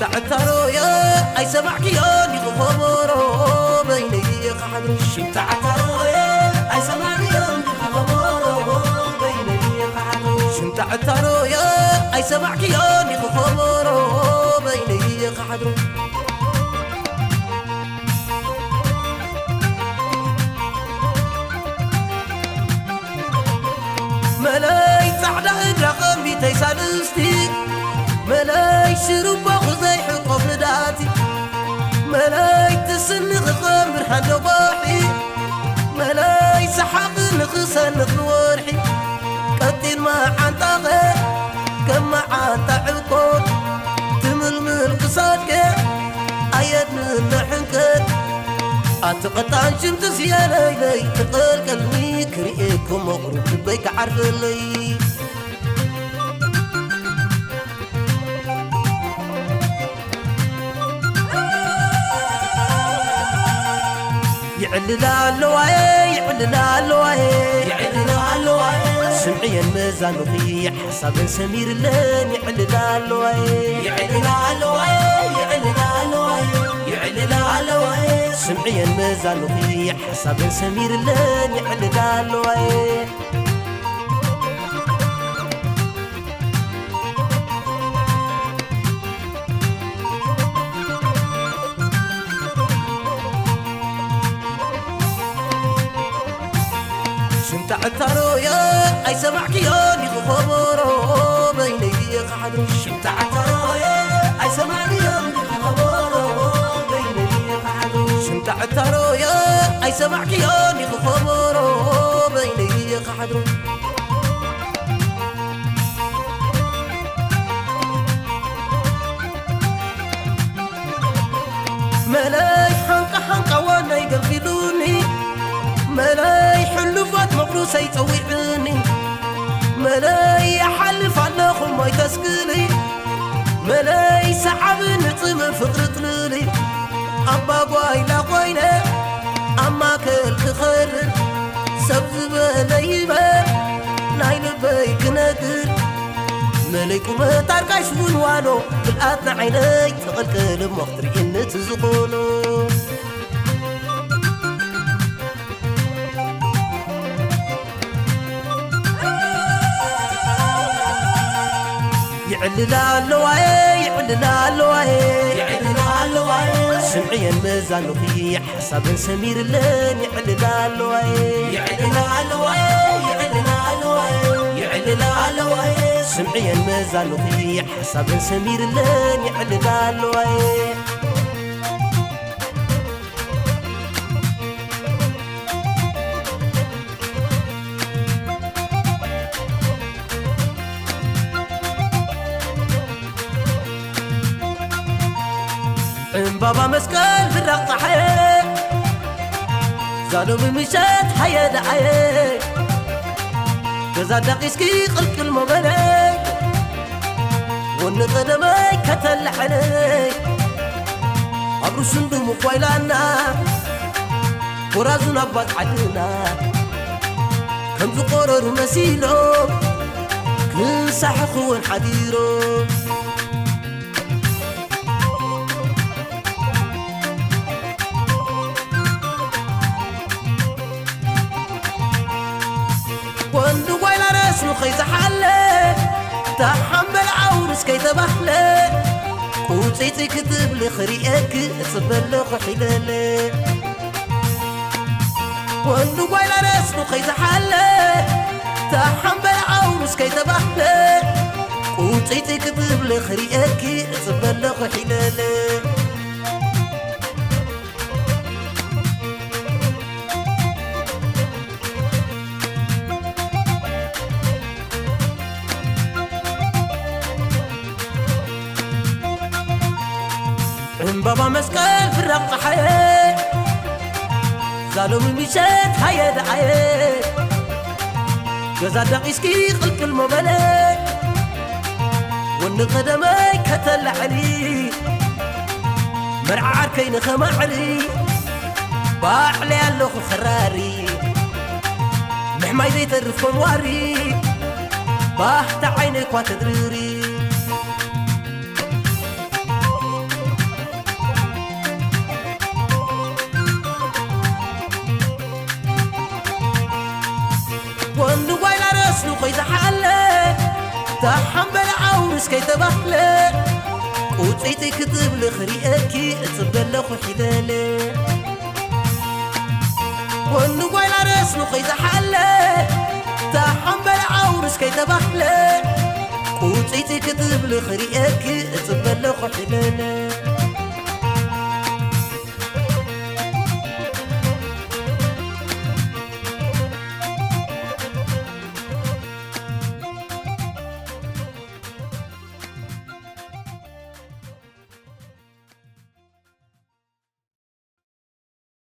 تعتروا يا أي سمعك يا نيخو خبرو بيني قحدر شم تعتروا يا أي سمعك يا نيخو خبرو بيني قحدر شم تعتروا يا أي سمعك يا نيخو خبرو بيني قحدر ملاي تعدى رقم بيتي سالستي ملاي شرب خزي حقوق نداتي ملاي تسنغ خمر حد ضاحي ملاي سحق نخسن نورحي كتين ما عنطاغي كما عنطا عقود تململ قصادك ايد نحنكت اتقطعن شمت زيالي لي تقل قلبي كريكم مغروب بيك عرف لي يعلنا اللواي يعلنا اللواي يعلنا اللواي سمعي الميزان وفي حساب سمير اللين يعلنا اللواي يعلنا اللواي يعلنا اللواي يعلنا اللواي سمعي الميزان وفي حساب سمير اللين يعلنا اللواي تعتروا يا أي سمعك يا نيخو خبرو بيني قحدر شم تعتروا يا أي سمعك يا نيخو خبرو بيني قحدر شم تعتروا يا أي سمعك يا نيخو خبرو بيني قحدر ملاي حنقة وانا يقلقلوني ملاي حلفات مقروسة يطوعني ملاي حلف على خم يتسكلي ملاي سحب نطم فقرت لي أبا قويلة قويلة أما كل خير سبز بلايبا نايل بيك نادر ملايكم تاركاش ونوانو بالآتنا عيني تقل كلم مختري إن تزقونو يعلنا اللواي يعلنا اللواي يعلنا اللواي سمعي الميزان وفي حساب سمير اللين يعلنا اللواي يعلنا اللواي يعلنا اللواي يعلنا اللواي سمعي الميزان وفي حساب سمير اللين يعلنا اللواي بابا مسكال في الرقصة حياة زادوا بمشات حياة دعاية جزا دقيسكي خلق المبالي والنقدمي كتل حلي عبرو سندو مقويلانا ورازونا بات عدنا كم زقورر مسيلو كل ساحخون حديرو وندو ويلا رسمو خيز حلي تحمل عورس كي تبحلي وتيتي كتب لي خريئك تصبل خحلالي وندو ويلا رسمو خيز حلي تحمل عورس كي تبحلي وتيتي كتب لي خريئك تصبل خحلالي بابا مسكال في الرقصة حياة سالوم مشات هيا دعاية جزا دقيسكي خلق المبالي والنقدمي كتل علي مرعار كين خمعلي باعلي اللوخ خراري محماي ذي ترفكم واري باحت عينك وتدريري وندو ويلا رسلو خيزة حالة تحمل عورس كي تبحلة وطيتي كتب لخريقكي اتبدل لخو حدالة وندو ويلا رسلو خيزة حالة تحمل عورس كي تبحلة وطيتي كتب لخريقكي اتبدل لخو حدالة